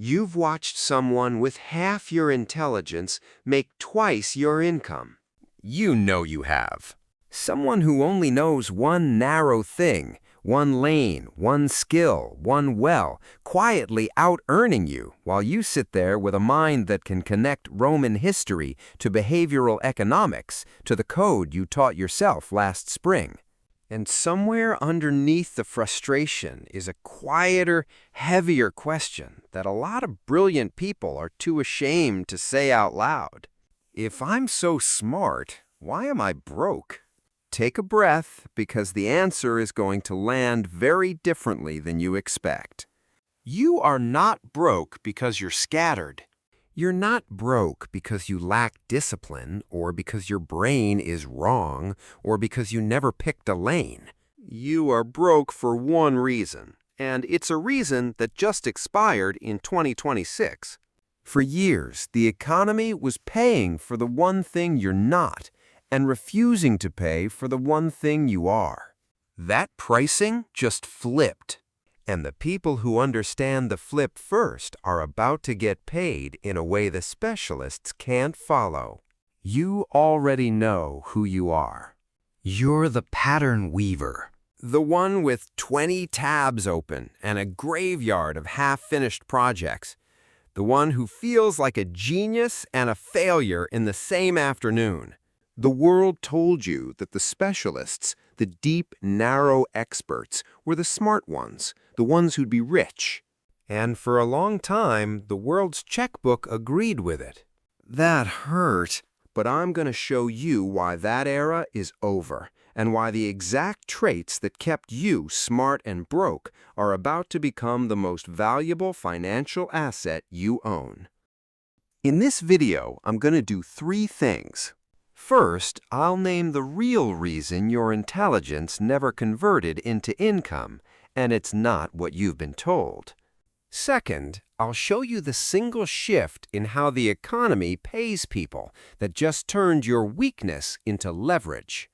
You've watched someone with half your intelligence make twice your income. You know you have. Someone who only knows one narrow thing, one lane, one skill, one well, quietly out-earning you while you sit there with a mind that can connect Roman history to behavioral economics, to the code you taught yourself last spring. And somewhere underneath the frustration is a quieter, heavier question that a lot of brilliant people are too ashamed to say out loud. If I'm so smart, why am I broke? Take a breath, because the answer is going to land very differently than you expect. You are not broke because you're scattered. You're not broke because you lack discipline, or because your brain is wrong, or because you never picked a lane. You are broke for one reason, and it's a reason that just expired in 2026. For years, the economy was paying for the one thing you're not, and refusing to pay for the one thing you are. That pricing just flipped. And the people who understand the flip first are about to get paid in a way the specialists can't follow. You already know who you are. You're the pattern weaver. The one with 20 tabs open and a graveyard of half-finished projects. The one who feels like a genius and a failure in the same afternoon. The world told you that the specialists, the deep, narrow experts, were the smart ones, the ones who'd be rich. And for a long time, the world's checkbook agreed with it. That hurt, but I'm going to show you why that era is over, and why the exact traits that kept you smart and broke are about to become the most valuable financial asset you own. In this video, I'm going to do 3 things. First, I'll name the real reason your intelligence never converted into income, and it's not what you've been told. Second, I'll show you the single shift in how the economy pays people that just turned your weakness into leverage.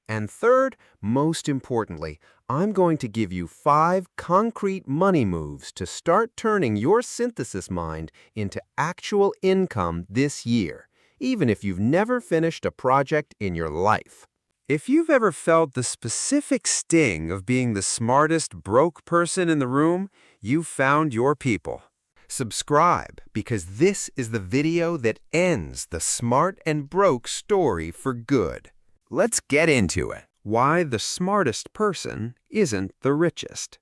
And third, most importantly, I'm going to give you 5 concrete money moves to start turning your synthesis mind into actual income this year, even if you've never finished a project in your life. If you've ever felt the specific sting of being the smartest broke person in the room, you've found your people. Subscribe, because this is the video that ends the smart and broke story for good. Let's get into it. Why the smartest person isn't the richest.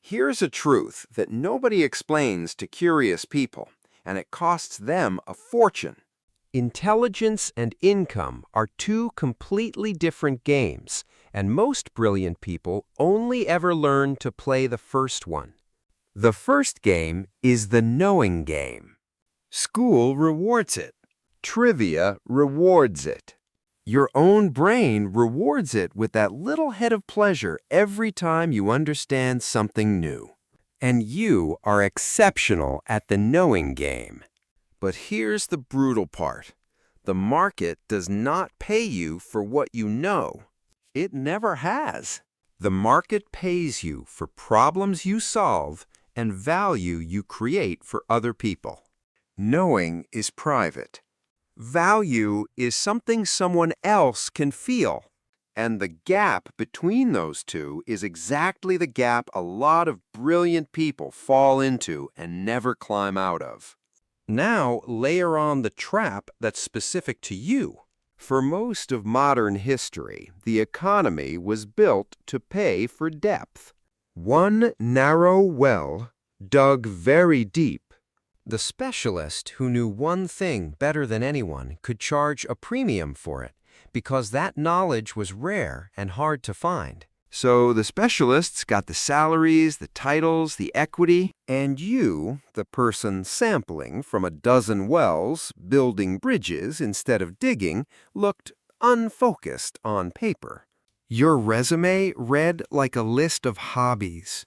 Here's a truth that nobody explains to curious people, and it costs them a fortune. Intelligence and income are 2 completely different games, and most brilliant people only ever learn to play the first one. The first game is the knowing game. School rewards it. Trivia rewards it. Your own brain rewards it with that little hit of pleasure every time you understand something new. And you are exceptional at the knowing game. But here's the brutal part. The market does not pay you for what you know. It never has. The market pays you for problems you solve and value you create for other people. Knowing is private. Value is something someone else can feel. And the gap between those two is exactly the gap a lot of brilliant people fall into and never climb out of. Now layer on the trap that's specific to you. For most of modern history, the economy was built to pay for depth. One narrow well, dug very deep. The specialist who knew one thing better than anyone could charge a premium for it, because that knowledge was rare and hard to find. So the specialists got the salaries, the titles, the equity, and you, the person sampling from a dozen wells, building bridges instead of digging, looked unfocused on paper. Your resume read like a list of hobbies.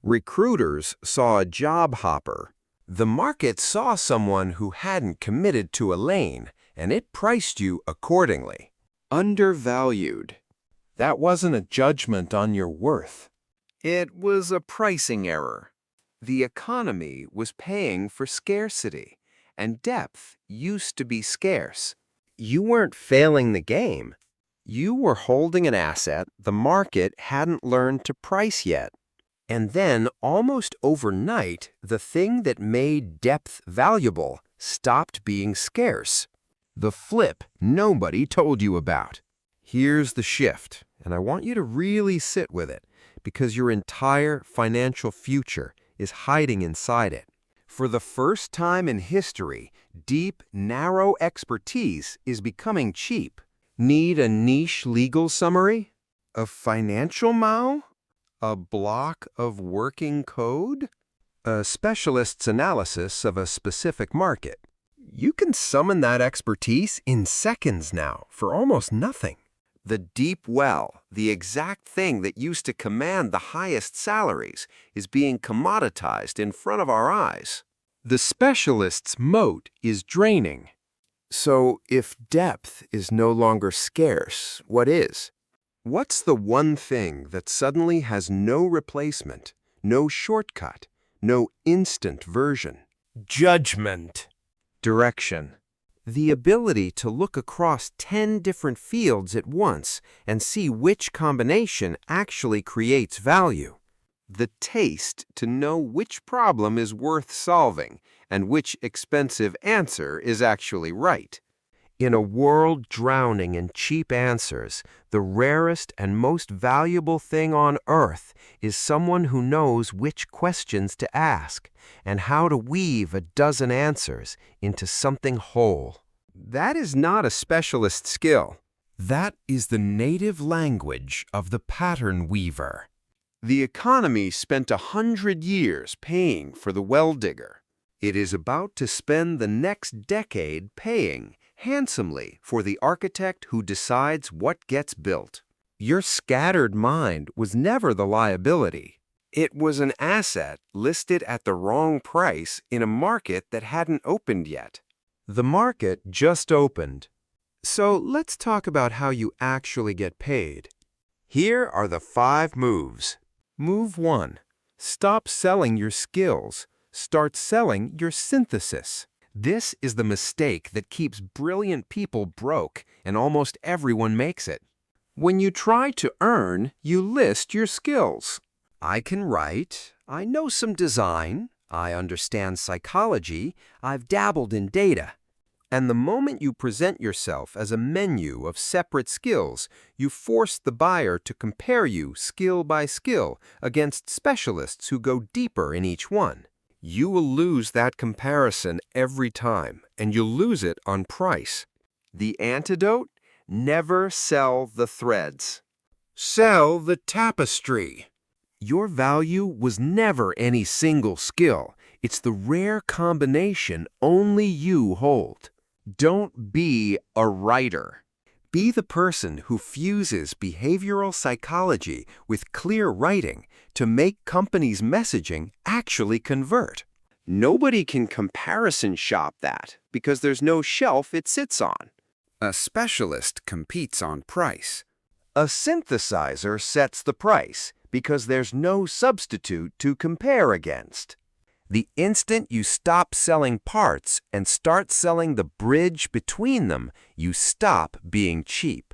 Recruiters saw a job hopper. The market saw someone who hadn't committed to a lane, and it priced you accordingly. Undervalued. That wasn't a judgment on your worth. It was a pricing error. The economy was paying for scarcity, and depth used to be scarce. You weren't failing the game. You were holding an asset the market hadn't learned to price yet. And then, almost overnight, the thing that made depth valuable stopped being scarce. The flip nobody told you about. Here's the shift, and I want you to really sit with it, because your entire financial future is hiding inside it. For the first time in history, deep, narrow expertise is becoming cheap. Need a niche legal summary? A financial Mao? A block of working code? A specialist's analysis of a specific market. You can summon that expertise in seconds now for almost nothing. The deep well, the exact thing that used to command the highest salaries, is being commoditized in front of our eyes. The specialist's moat is draining. So if depth is no longer scarce, what is? What's the one thing that suddenly has no replacement, no shortcut, no instant version? Judgment. Direction. The ability to look across 10 different fields at once and see which combination actually creates value. The taste to know which problem is worth solving and which expensive answer is actually right. In a world drowning in cheap answers, the rarest and most valuable thing on earth is someone who knows which questions to ask and how to weave a dozen answers into something whole. That is not a specialist skill. That is the native language of the pattern weaver. The economy spent 100 years paying for the well digger. It is about to spend the next decade paying handsomely for the architect who decides what gets built. Your scattered mind was never the liability. It was an asset listed at the wrong price in a market that hadn't opened yet. The market just opened. So let's talk about how you actually get paid. Here are the 5 moves. Move 1. Stop selling your skills. Start selling your synthesis. This is the mistake that keeps brilliant people broke, and almost everyone makes it. When you try to earn, you list your skills. I can write, I know some design, I understand psychology, I've dabbled in data. And the moment you present yourself as a menu of separate skills, you force the buyer to compare you skill by skill against specialists who go deeper in each one. You will lose that comparison every time, and you'll lose it on price. The antidote? Never sell the threads. Sell the tapestry. Your value was never any single skill. It's the rare combination only you hold. Don't be a writer. Be the person who fuses behavioral psychology with clear writing to make companies' messaging actually convert. Nobody can comparison shop that because there's no shelf it sits on. A specialist competes on price. A synthesizer sets the price because there's no substitute to compare against. The instant you stop selling parts and start selling the bridge between them, you stop being cheap.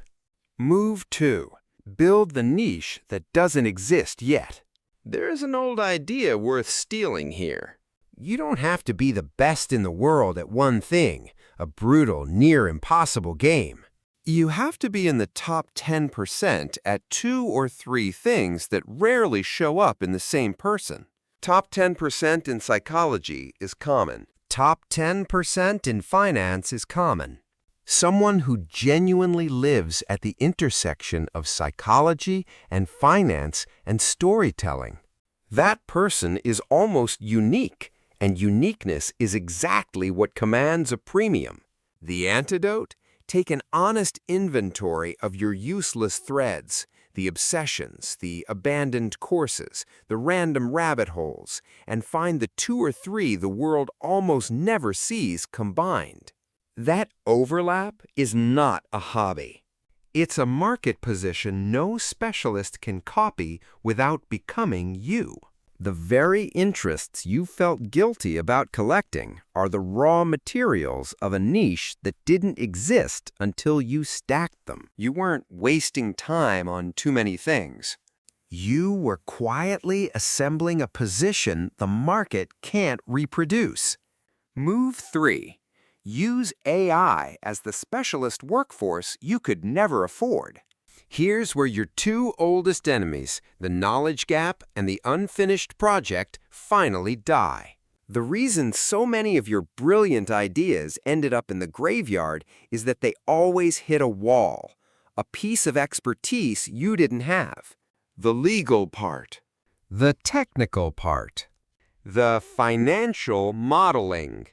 Move 2. Build the niche that doesn't exist yet. There's an old idea worth stealing here. You don't have to be the best in the world at one thing, a brutal, near-impossible game. You have to be in the top 10% at 2 or 3 things that rarely show up in the same person. Top 10% in psychology is common. Top 10% in finance is common. Someone who genuinely lives at the intersection of psychology and finance and storytelling. That person is almost unique, and uniqueness is exactly what commands a premium. The antidote? Take an honest inventory of your useless threads, the obsessions, the abandoned courses, the random rabbit holes, and find the 2 or 3 the world almost never sees combined. That overlap is not a hobby. It's a market position no specialist can copy without becoming you. The very interests you felt guilty about collecting are the raw materials of a niche that didn't exist until you stacked them. You weren't wasting time on too many things. You were quietly assembling a position the market can't reproduce. Move 3. Use AI as the specialist workforce you could never afford. Here's where your two oldest enemies, the knowledge gap and the unfinished project, finally die. The reason so many of your brilliant ideas ended up in the graveyard is that they always hit a wall, a piece of expertise you didn't have. The legal part. The technical part. The financial modeling.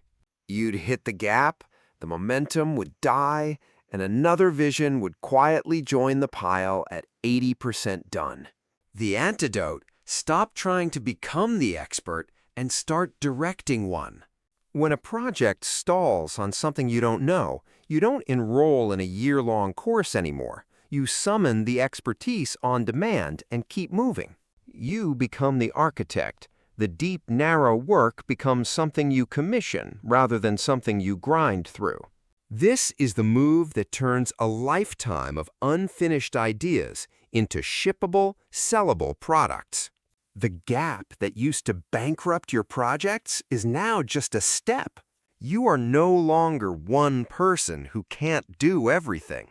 You'd hit the gap, the momentum would die, and another vision would quietly join the pile at 80% done. The antidote: stop trying to become the expert and start directing one. When a project stalls on something you don't know, you don't enroll in a year-long course anymore. You summon the expertise on demand and keep moving. You become the architect. The deep, narrow work becomes something you commission rather than something you grind through. This is the move that turns a lifetime of unfinished ideas into shippable, sellable products. The gap that used to bankrupt your projects is now just a step. You are no longer one person who can't do everything.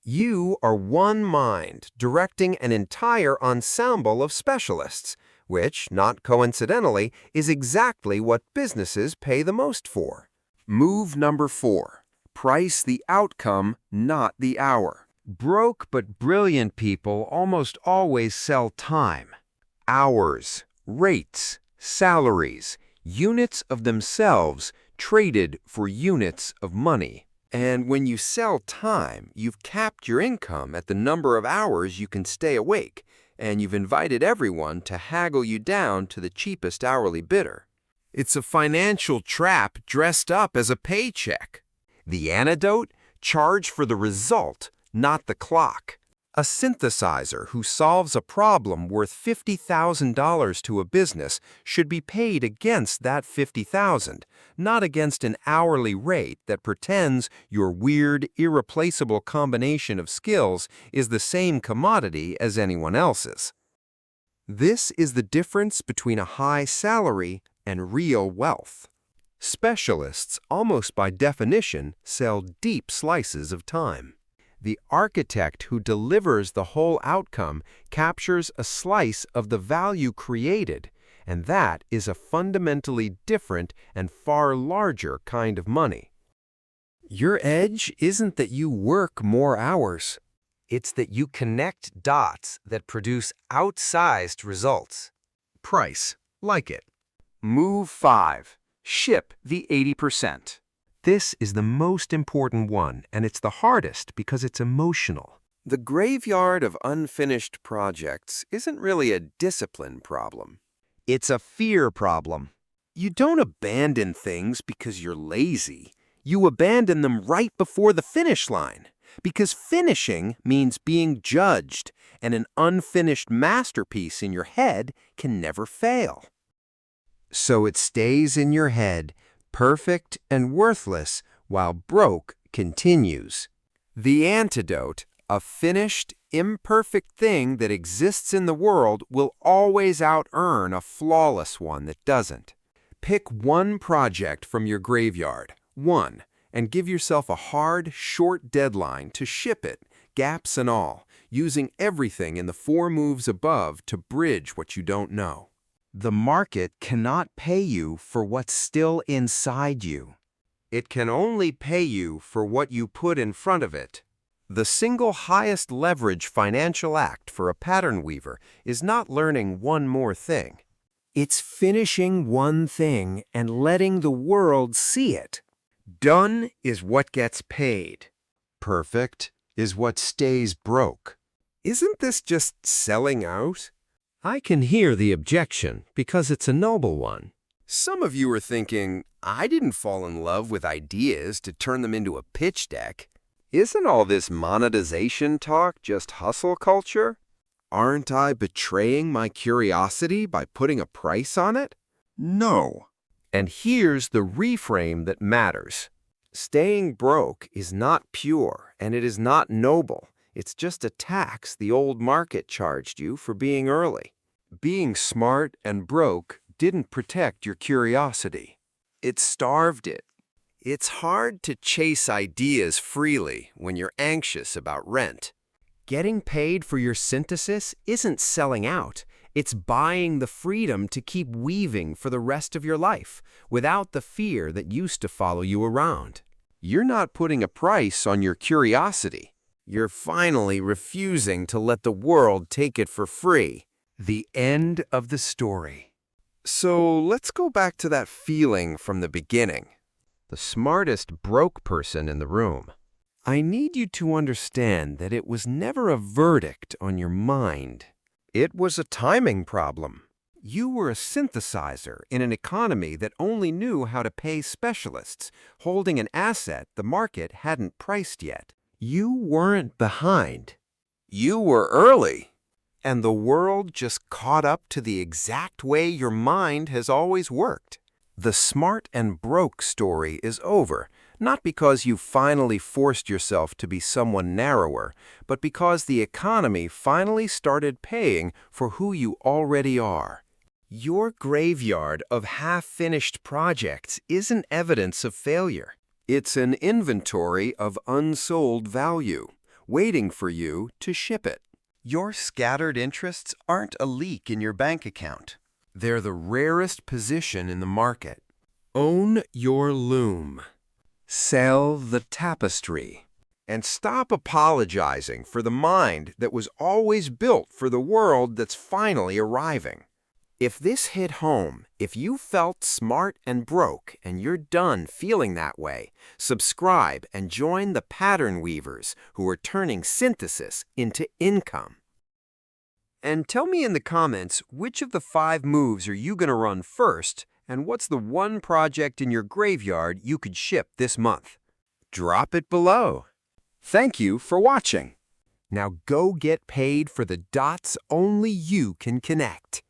You are one mind directing an entire ensemble of specialists, which, not coincidentally, is exactly what businesses pay the most for. Move number 4. Price the outcome, not the hour. Broke but brilliant people almost always sell time. Hours, rates, salaries, units of themselves traded for units of money. And when you sell time, you've capped your income at the number of hours you can stay awake, and you've invited everyone to haggle you down to the cheapest hourly bidder. It's a financial trap dressed up as a paycheck. The antidote? Charge for the result, not the clock. A synthesizer who solves a problem worth $50,000 to a business should be paid against that $50,000, not against an hourly rate that pretends your weird, irreplaceable combination of skills is the same commodity as anyone else's. This is the difference between a high salary and real wealth. Specialists, almost by definition, sell deep slices of time. The architect who delivers the whole outcome captures a slice of the value created, and that is a fundamentally different and far larger kind of money. Your edge isn't that you work more hours. It's that you connect dots that produce outsized results. Price, like it. Move 5. Ship the 80%. This is the most important one, and it's the hardest because it's emotional. The graveyard of unfinished projects isn't really a discipline problem. It's a fear problem. You don't abandon things because you're lazy. You abandon them right before the finish line, because finishing means being judged, and an unfinished masterpiece in your head can never fail. So it stays in your head, perfect and worthless, while broke continues. The antidote: a finished, imperfect thing that exists in the world will always out-earn a flawless one that doesn't. Pick one project from your graveyard, one, and give yourself a hard, short deadline to ship it, gaps and all, using everything in the 4 moves above to bridge what you don't know. The market cannot pay you for what's still inside you. It can only pay you for what you put in front of it. The single highest leverage financial act for a pattern weaver is not learning one more thing. It's finishing one thing and letting the world see it. Done is what gets paid. Perfect is what stays broke. Isn't this just selling out? I can hear the objection because it's a noble one. Some of you are thinking, I didn't fall in love with ideas to turn them into a pitch deck. Isn't all this monetization talk just hustle culture? Aren't I betraying my curiosity by putting a price on it? No. And here's the reframe that matters. Staying broke is not pure, and it is not noble. It's just a tax the old market charged you for being early. Being smart and broke didn't protect your curiosity. It starved it. It's hard to chase ideas freely when you're anxious about rent. Getting paid for your synthesis isn't selling out. It's buying the freedom to keep weaving for the rest of your life without the fear that used to follow you around. You're not putting a price on your curiosity. You're finally refusing to let the world take it for free. The end of the story. So let's go back to that feeling from the beginning. The smartest broke person in the room. I need you to understand that it was never a verdict on your mind. It was a timing problem. You were a synthesizer in an economy that only knew how to pay specialists, holding an asset the market hadn't priced yet. You weren't behind. You were early. And the world just caught up to the exact way your mind has always worked. The smart and broke story is over, not because you finally forced yourself to be someone narrower, but because the economy finally started paying for who you already are. Your graveyard of half-finished projects isn't evidence of failure. It's an inventory of unsold value, waiting for you to ship it. Your scattered interests aren't a leak in your bank account. They're the rarest position in the market. Own your loom. Sell the tapestry. And stop apologizing for the mind that was always built for the world that's finally arriving. If this hit home, if you felt smart and broke and you're done feeling that way, subscribe and join the pattern weavers who are turning synthesis into income. And tell me in the comments, which of the 5 moves are you going to run first, and what's the one project in your graveyard you could ship this month? Drop it below. Thank you for watching. Now go get paid for the dots only you can connect.